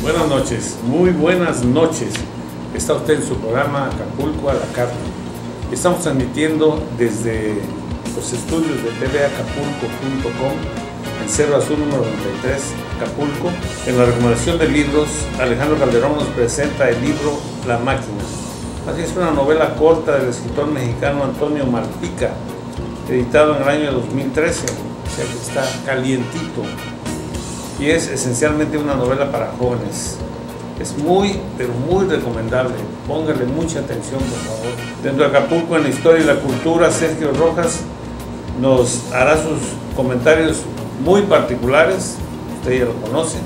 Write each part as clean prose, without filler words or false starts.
Buenas noches, muy buenas noches. Está usted en su programa Acapulco a la carta. Estamos transmitiendo desde los estudios de tvacapulco.com en Cerro Azul número 93, Acapulco. En la recomendación de libros, Alejandro Calderón nos presenta el libro La Máquina. Así es, una novela corta del escritor mexicano Antonio Malpica, editado en el año 2013, o sea que está calientito. Y es esencialmente una novela para jóvenes. Es muy, pero muy recomendable. Póngale mucha atención, por favor. Dentro de Acapulco, en la historia y la cultura, Sergio Rojas nos hará sus comentarios muy particulares, usted ya lo conoce,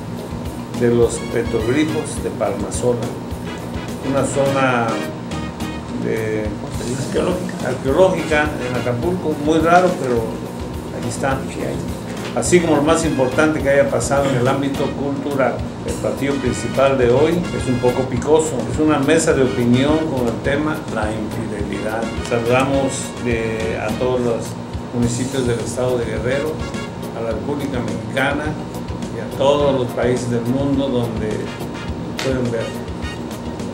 de los petroglifos de Palmasola, una zona arqueológica en Acapulco, muy raro, pero ahí está. Así como lo más importante que haya pasado en el ámbito cultural. El platillo principal de hoy es un poco picoso, es una mesa de opinión con el tema la infidelidad. Saludamos a todos los municipios del estado de Guerrero, a la República Mexicana y a todos los países del mundo donde pueden ver.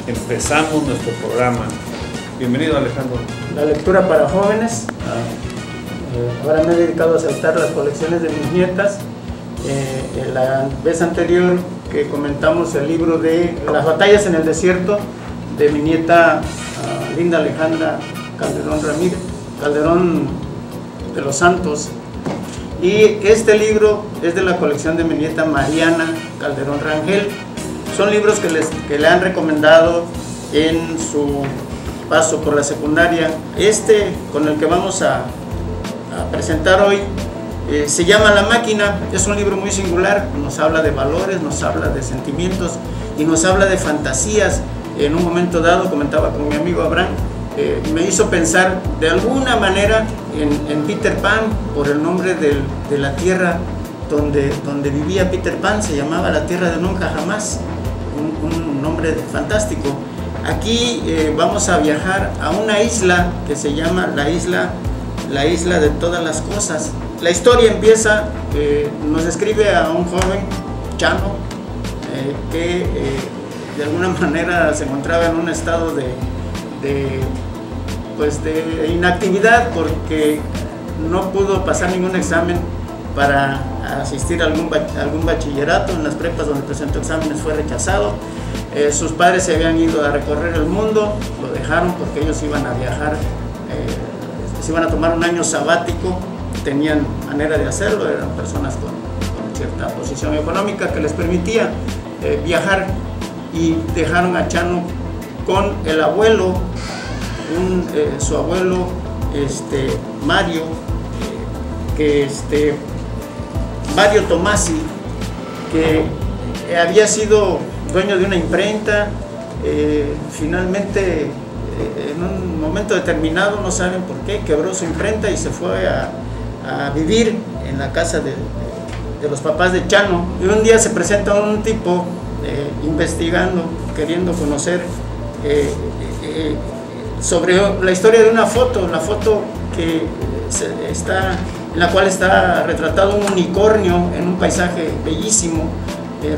Empezamos nuestro programa. Bienvenido, Alejandro. La lectura para jóvenes. Ahora me he dedicado a aceptar las colecciones de mis nietas. En la vez anterior que comentamos el libro de Las batallas en el desierto de mi nieta Linda Alejandra Calderón Ramírez, Calderón de los Santos, y este libro es de la colección de mi nieta Mariana Calderón Rangel. Son libros que le han recomendado en su paso por la secundaria. Este con el que vamos a presentar hoy se llama La Máquina. Es un libro muy singular, nos habla de valores, nos habla de sentimientos y nos habla de fantasías. En un momento dado, comentaba con mi amigo Abraham, me hizo pensar de alguna manera en Peter Pan, por el nombre de la tierra donde vivía Peter Pan. Se llamaba la tierra de nunca jamás, un nombre fantástico. Aquí vamos a viajar a una isla que se llama la isla de todas las cosas. La historia empieza, nos describe a un joven, Chano, que de alguna manera se encontraba en un estado de inactividad porque no pudo pasar ningún examen para asistir a algún bachillerato. En las prepas donde presentó exámenes fue rechazado. Sus padres se habían ido a recorrer el mundo, lo dejaron porque ellos iban a viajar, se iban a tomar un año sabático, tenían manera de hacerlo, eran personas con cierta posición económica que les permitía viajar, y dejaron a Chano con el abuelo, su abuelo Mario, Mario Tomasi, que había sido dueño de una imprenta. Finalmente, en un momento determinado, no saben por qué, quebró su imprenta y se fue a vivir en la casa de los papás de Chano. Y un día se presenta un tipo investigando, queriendo conocer sobre la historia de una foto, la foto en la cual está retratado un unicornio en un paisaje bellísimo,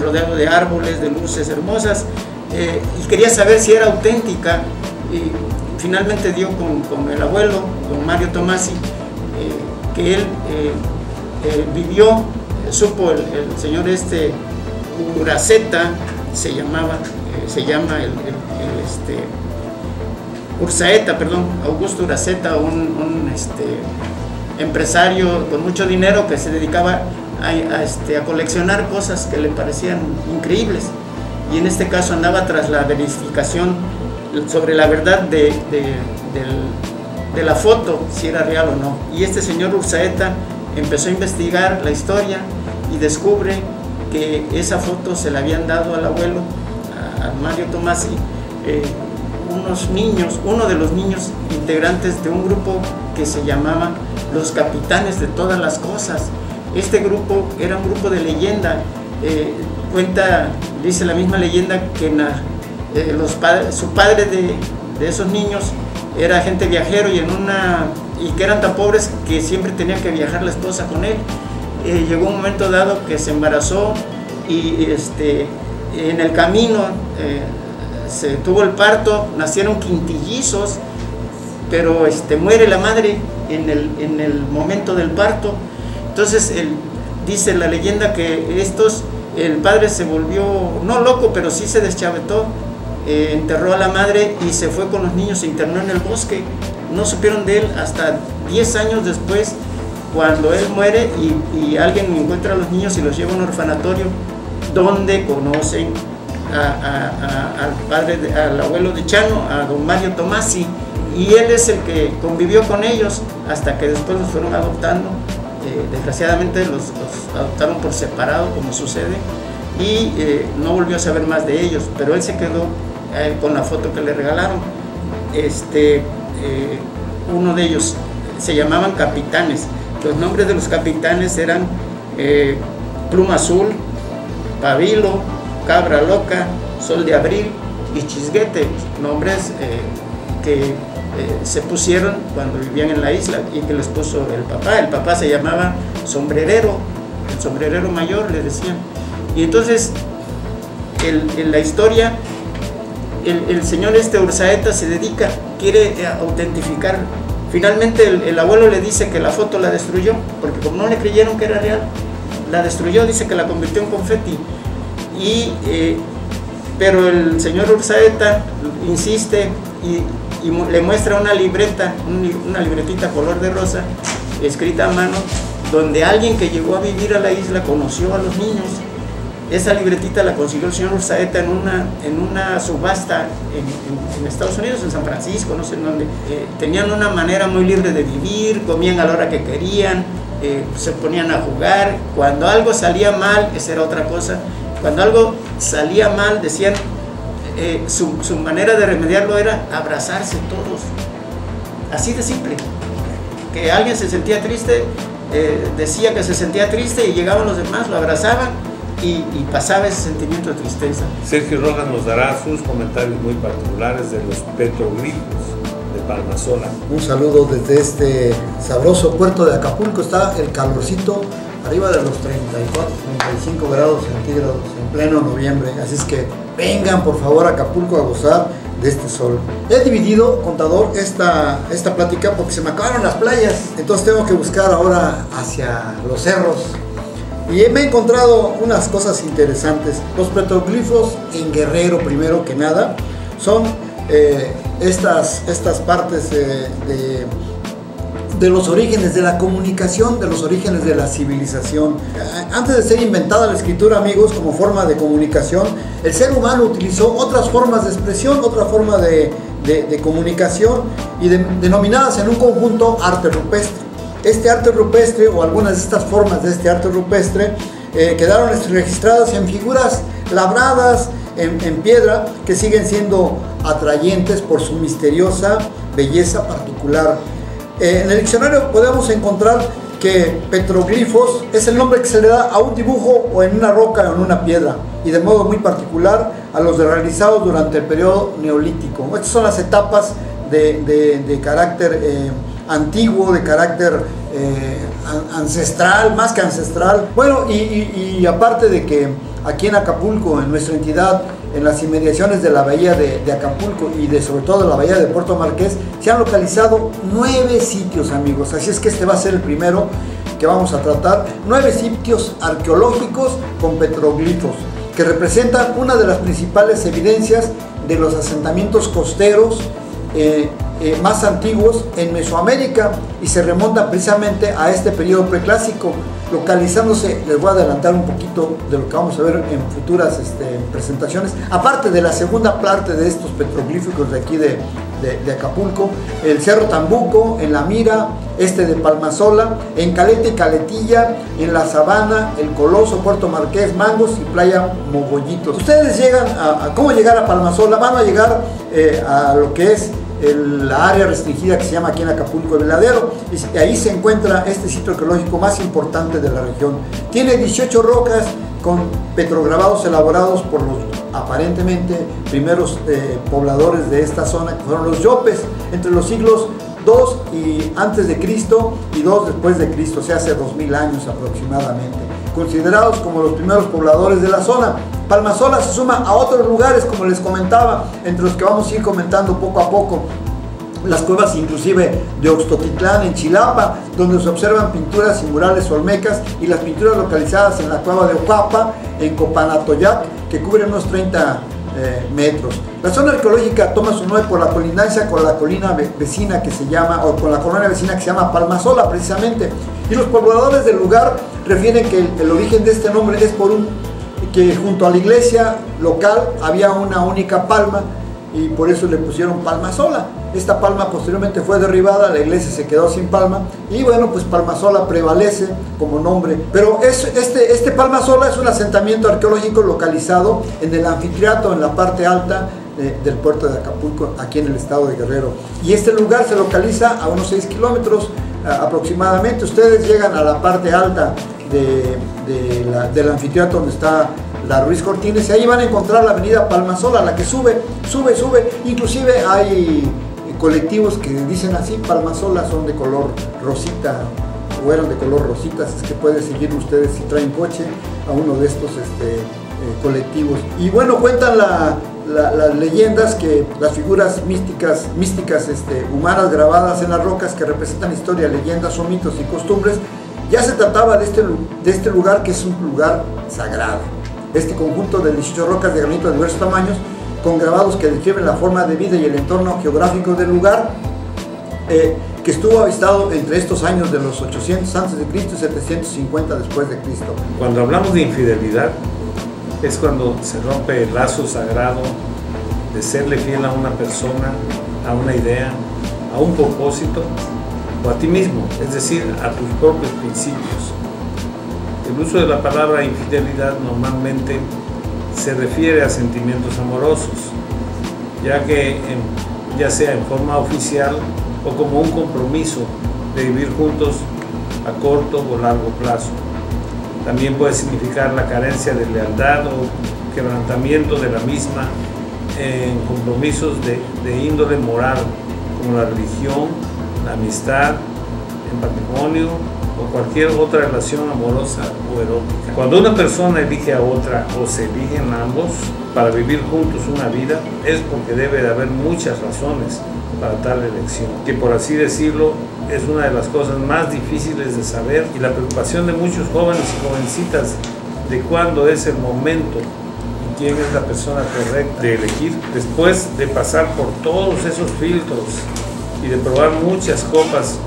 rodeado de árboles, de luces hermosas, y quería saber si era auténtica. Y finalmente dio con el abuelo, don Mario Tomasi, que él vivió, supo el señor Uraceta, se llama Ursaeta, perdón, Augusto Uraceta, un empresario con mucho dinero que se dedicaba a coleccionar cosas que le parecían increíbles, y en este caso andaba tras la verificación sobre la verdad de la foto, si era real o no. Y este señor Ursaeta empezó a investigar la historia y descubre que esa foto se la habían dado al abuelo, a Mario Tomasi, uno de los niños integrantes de un grupo que se llamaba Los Capitanes de Todas las Cosas. Este grupo era un grupo de leyenda. Dice la misma leyenda que su padre de esos niños era agente viajero y que eran tan pobres que siempre tenía que viajar la esposa con él. Llegó un momento dado que se embarazó y en el camino se tuvo el parto, nacieron quintillizos, pero muere la madre en el momento del parto. Entonces dice la leyenda que el padre se volvió, no loco, pero sí se deschavetó, enterró a la madre y se fue con los niños, se internó en el bosque. No supieron de él hasta 10 años después, cuando él muere y alguien encuentra a los niños y los lleva a un orfanatorio, donde conocen al padre, al abuelo de Chano, a don Mario Tomasi, y él es el que convivió con ellos hasta que después los fueron adoptando. Desgraciadamente los adoptaron por separado, como sucede, y no volvió a saber más de ellos, pero él se quedó con la foto que le regalaron. Uno de ellos se llamaban capitanes. Los nombres de los capitanes eran Pluma Azul, Pabilo, Cabra Loca, Sol de Abril y Chisguete, nombres que se pusieron cuando vivían en la isla y que les puso el papá. El papá se llamaba Sombrerero, el sombrerero mayor le decían. Y entonces en la historia el señor Ursaeta se dedica, quiere autentificar. Finalmente el abuelo le dice que la foto la destruyó, porque como no le creyeron que era real, la destruyó, dice que la convirtió en confeti. Pero el señor Ursaeta insiste y le muestra una libreta, una libretita color de rosa, escrita a mano, donde alguien que llegó a vivir a la isla conoció a los niños. Esa libretita la consiguió el señor Ursaeta en una subasta en Estados Unidos, en San Francisco, no sé en dónde. Tenían una manera muy libre de vivir, comían a la hora que querían, se ponían a jugar. Cuando algo salía mal, esa era otra cosa, cuando algo salía mal, decían, su manera de remediarlo era abrazarse todos, así de simple. Que alguien se sentía triste, decía que se sentía triste y llegaban los demás, lo abrazaban y pasaba ese sentimiento de tristeza. Sergio Rojas nos dará sus comentarios muy particulares de los petroglifos de Palmasola. Un saludo desde este sabroso puerto de Acapulco. Está el calorcito arriba de los 34, 35 grados centígrados en pleno noviembre, así es que vengan por favor a Acapulco a gozar de este sol. He dividido, contador, esta plática porque se me acabaron las playas, entonces tengo que buscar ahora hacia los cerros. Y me he encontrado unas cosas interesantes. Los petroglifos en Guerrero, primero que nada, son estas partes de los orígenes de la comunicación, de los orígenes de la civilización. Antes de ser inventada la escritura, amigos, como forma de comunicación, el ser humano utilizó otras formas de expresión, otra forma de comunicación, y denominadas en un conjunto arte rupestre. Este arte rupestre, o algunas de estas formas de este arte rupestre, quedaron registradas en figuras labradas en piedra, que siguen siendo atrayentes por su misteriosa belleza particular. En el diccionario podemos encontrar que petroglifos es el nombre que se le da a un dibujo o en una roca o en una piedra, y de modo muy particular a los realizados durante el periodo neolítico. Estas son las etapas de carácter antiguo, de carácter ancestral, más que ancestral. Bueno, y aparte de que aquí en Acapulco, en nuestra entidad, en las inmediaciones de la bahía de Acapulco y sobre todo de la bahía de Puerto Marqués, se han localizado 9 sitios, amigos, así es que este va a ser el primero que vamos a tratar. 9 sitios arqueológicos con petroglifos que representan una de las principales evidencias de los asentamientos costeros más antiguos en Mesoamérica, y se remonta precisamente a este periodo preclásico, localizándose, les voy a adelantar un poquito de lo que vamos a ver en futuras presentaciones, aparte de la segunda parte de estos petroglíficos de aquí de Acapulco, el Cerro Tambuco, en La Mira, de Palmasola, en Caleta y Caletilla, en La Sabana, El Coloso, Puerto Marqués, Mangos y Playa Mogollitos. Ustedes llegan ¿cómo llegar a Palmasola? Van a llegar a lo que es la área restringida que se llama aquí en Acapulco el Veladero, y ahí se encuentra este sitio arqueológico más importante de la región. Tiene 18 rocas con petrograbados elaborados por los aparentemente primeros pobladores de esta zona, que fueron los Yopes, entre los siglos 2 y antes de Cristo y 2 después de Cristo, o sea, hace 2000 años aproximadamente. considerados como los primeros pobladores de la zona. Palmasola se suma a otros lugares, como les comentaba, entre los que vamos a ir comentando poco a poco. Las cuevas inclusive de Oxtotitlán en Chilapa, donde se observan pinturas y murales olmecas, y las pinturas localizadas en la cueva de Ocuapa, en Copanatoyac, que cubren unos 30 metros. La zona arqueológica toma su nombre por la colindancia con la colina vecina que se llama, o con la colonia vecina que se llama Palmasola precisamente, y los pobladores del lugar refieren que el origen de este nombre es por que junto a la iglesia local había una única palma, y por eso le pusieron Palmasola. Esta palma posteriormente fue derribada, la iglesia se quedó sin palma, y bueno, pues Palmasola prevalece como nombre. Pero este Palmasola es un asentamiento arqueológico localizado en el anfiteatro, en la parte alta del puerto de Acapulco, aquí en el estado de Guerrero. Y este lugar se localiza a unos 6 kilómetros aproximadamente. Ustedes llegan a la parte alta del anfiteatro, donde está la Ruiz Cortines, y ahí van a encontrar la avenida Palmasola, la que sube. Inclusive hay colectivos que dicen así, Palmasola, son de color rosita, o eran de color rosita, es que pueden seguir ustedes si traen coche a uno de estos colectivos. Y bueno, cuentan las leyendas que las figuras místicas humanas grabadas en las rocas, que representan historia, leyendas o mitos y costumbres, ya se trataba de este lugar, que es un lugar sagrado. Este conjunto de 18 rocas de granito de diversos tamaños, con grabados que describen la forma de vida y el entorno geográfico del lugar, que estuvo avistado entre estos años de los 800 a.C. y 750 después de Cristo. Cuando hablamos de infidelidad, es cuando se rompe el lazo sagrado de serle fiel a una persona, a una idea, a un propósito o a ti mismo, es decir, a tus propios principios. El uso de la palabra infidelidad normalmente se refiere a sentimientos amorosos, ya sea en forma oficial o como un compromiso de vivir juntos a corto o largo plazo. También puede significar la carencia de lealtad o quebrantamiento de la misma en compromisos de índole moral, como la religión, la amistad, el matrimonio o cualquier otra relación amorosa o erótica. Cuando una persona elige a otra o se eligen ambos para vivir juntos una vida, es porque debe de haber muchas razones para tal elección, que por así decirlo es una de las cosas más difíciles de saber, y la preocupación de muchos jóvenes y jovencitas de cuándo es el momento y quién es la persona correcta de elegir. Después de pasar por todos esos filtros y de probar muchas copas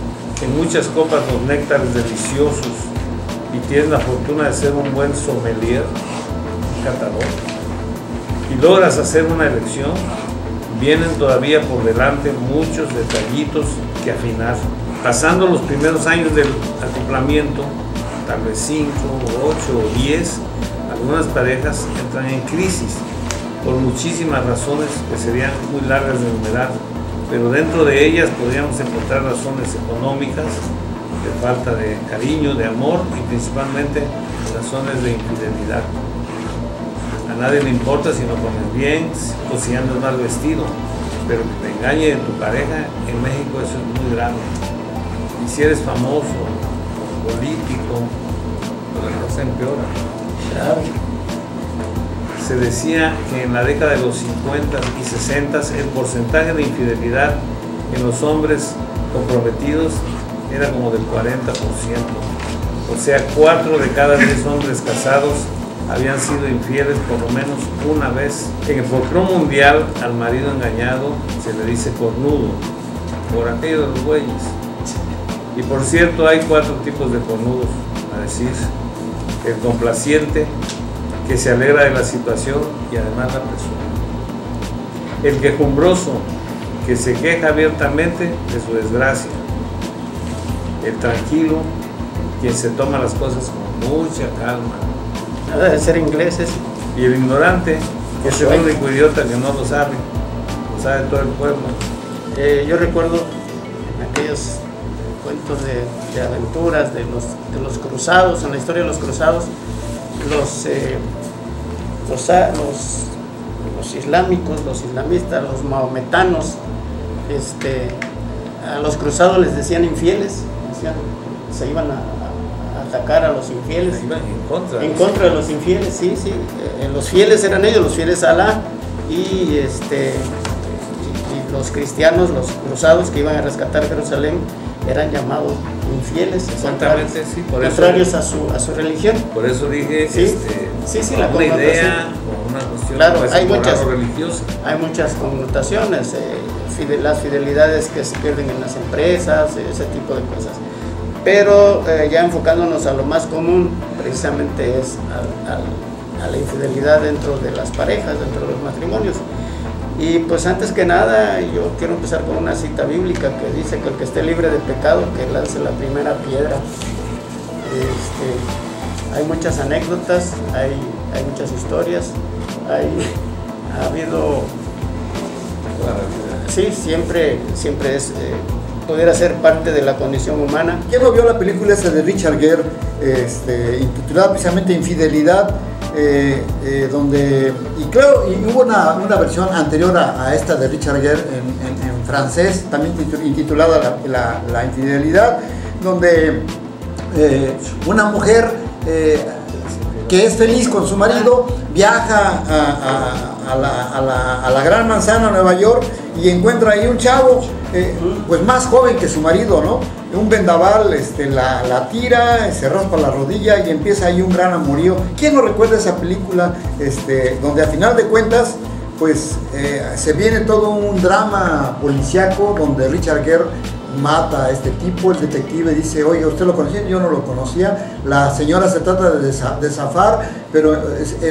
los néctares deliciosos, y tienes la fortuna de ser un buen sommelier, catador, y logras hacer una elección, vienen todavía por delante muchos detallitos que afinar. Pasando los primeros años del acoplamiento, tal vez 5, 8 o 10, algunas parejas entran en crisis por muchísimas razones que serían muy largas de enumerar, pero dentro de ellas podríamos encontrar razones económicas, de falta de cariño, de amor, y principalmente razones de infidelidad. A nadie le importa si no comes bien o si andas mal vestido, pero que te engañe tu pareja, en México eso es muy grave. Y si eres famoso, político, pues la cosa empeora. Se decía que en la década de los 50 y 60 el porcentaje de infidelidad en los hombres comprometidos era como del 40%. O sea, 4 de cada 10 hombres casados habían sido infieles por lo menos una vez. En el folclore mundial, al marido engañado se le dice cornudo, por aquello de los bueyes. Y por cierto, hay 4 tipos de cornudos, a decir, el complaciente, que se alegra de la situación y además la persona; el quejumbroso, que se queja abiertamente de su desgracia; el tranquilo, quien se toma las cosas con mucha calma; Debe ser ingleses. Y el ignorante, que es el único idiota que no lo sabe todo el pueblo. Yo recuerdo en aquellos cuentos de aventuras de los cruzados, en la historia de los cruzados, los islámicos, los islamistas, los mahometanos, a los cruzados les decían infieles, se iban a atacar a los infieles. En contra de los infieles, sí. Los fieles eran ellos, los fieles a Alá, y los cristianos, los cruzados que iban a rescatar Jerusalén, eran llamados infieles, exactamente, sí, por contrarios eso, a su religión. Por eso dije, una idea o una cuestión, claro, hay muchas connotaciones, las fidelidades que se pierden en las empresas, ese tipo de cosas. Pero ya enfocándonos a lo más común, precisamente es a la infidelidad dentro de las parejas, dentro de los matrimonios. Y pues antes que nada, yo quiero empezar con una cita bíblica que dice que el que esté libre de pecado, que lance la primera piedra. Hay muchas anécdotas, hay muchas historias, ha habido... Sí, siempre es... pudiera ser parte de la condición humana. ¿Quién no vio la película esa de Richard Gere, intitulada precisamente Infidelidad? Donde, y hubo una versión anterior a esta de Richard Gere en francés, también intitulada la Infidelidad, donde una mujer que es feliz con su marido viaja a la Gran Manzana, Nueva York, y encuentra ahí un chavo pues más joven que su marido, ¿no? Un vendaval la tira, se raspa la rodilla y empieza ahí un gran amorío. ¿Quién no recuerda esa película donde a final de cuentas pues se viene todo un drama policíaco donde Richard Gere mata a este tipo? El detective dice: oye, ¿usted lo conocía? Yo no lo conocía. La señora se trata de zafar, pero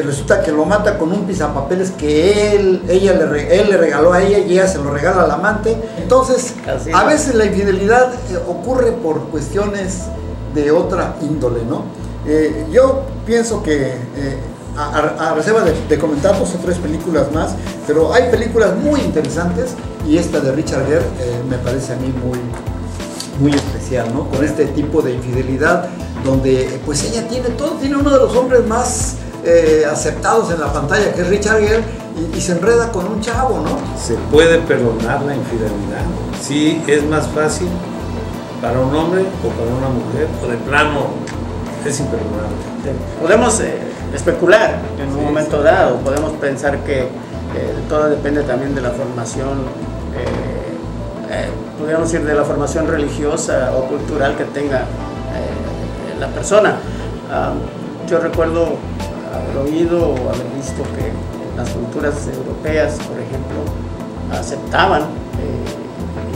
resulta que lo mata con un pisapapeles que él le regaló a ella y ella se lo regala al amante. Entonces, a veces la infidelidad ocurre por cuestiones de otra índole, ¿no? Yo pienso que a reserva de comentar 2 o 3 películas más, pero hay películas muy interesantes, y esta de Richard Gere me parece a mí muy especial, ¿no? Con este tipo de infidelidad, donde pues ella tiene uno de los hombres más aceptados en la pantalla, que es Richard Gere, y se enreda con un chavo, ¿no? ¿Se puede perdonar la infidelidad? Sí, es más fácil para un hombre o para una mujer, o de plano es imperdonable. Podemos especular en un momento dado, podemos pensar que todo depende también de la formación, podríamos decir, de la formación religiosa o cultural que tenga la persona. Yo recuerdo haber oído o haber visto que las culturas europeas, por ejemplo, aceptaban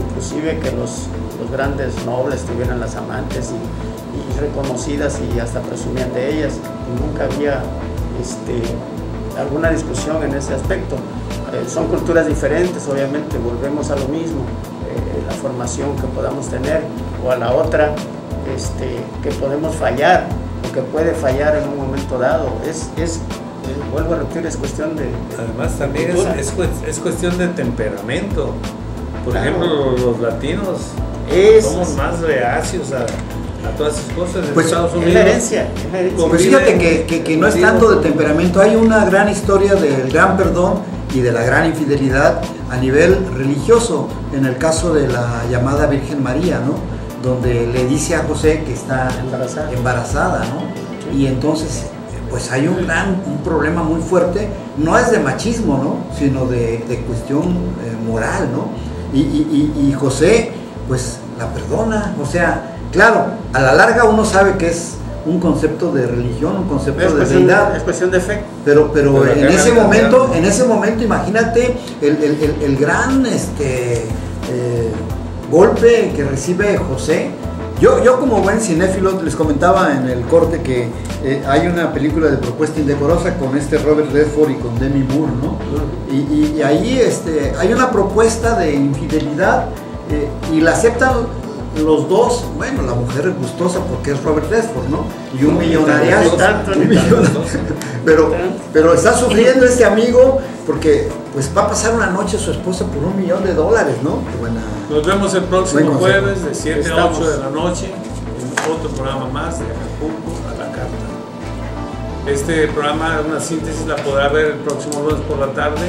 inclusive que los grandes nobles tuvieran las amantes y reconocidas, y hasta presumían de ellas. Nunca había alguna discusión en ese aspecto. Son culturas diferentes, obviamente, volvemos a lo mismo, la formación que podamos tener, o a la otra, que podemos fallar, o que puede fallar en un momento dado. Vuelvo a repetir, es cuestión de... Además también es cuestión de temperamento. Por ejemplo, los latinos somos más reacios a todas esas cosas. Pues Estados Unidos, es la herencia. Pues fíjate que no es tanto de temperamento. Hay una gran historia del gran perdón y de la gran infidelidad a nivel religioso, en el caso de la llamada Virgen María, ¿no? Donde le dice a José que está embarazada, ¿no? Y entonces pues hay un problema muy fuerte, no es de machismo, ¿no? Sino de cuestión moral, ¿no? Y José pues la perdona. O sea, claro, a la larga uno sabe que es un concepto de religión, un concepto de deidad. Es cuestión de fe. Pero en ese momento, imagínate el gran golpe que recibe José. Yo como buen cinéfilo les comentaba en el corte que hay una película de Propuesta Indecorosa con Robert Redford y con Demi Moore, ¿no? Y ahí hay una propuesta de infidelidad y la aceptan los dos. Bueno, la mujer es gustosa porque es Robert Redford, ¿no? Y un millonariazo. Pero está sufriendo este amigo porque pues va a pasar una noche su esposa por $1 millón, ¿no? Nos vemos el próximo jueves de 7 a 8 de la noche en otro programa más de Acapulco a la Carta. Este programa, una síntesis, la podrá ver el próximo lunes por la tarde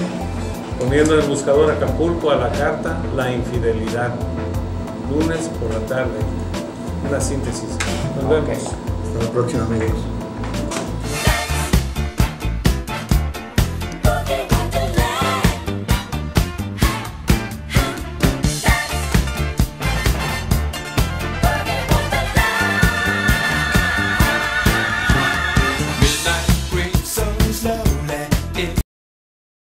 poniendo en el buscador Acapulco a la Carta, la infidelidad. Lunes por la tarde, una síntesis. Nos vemos. Hasta la próxima, amigos.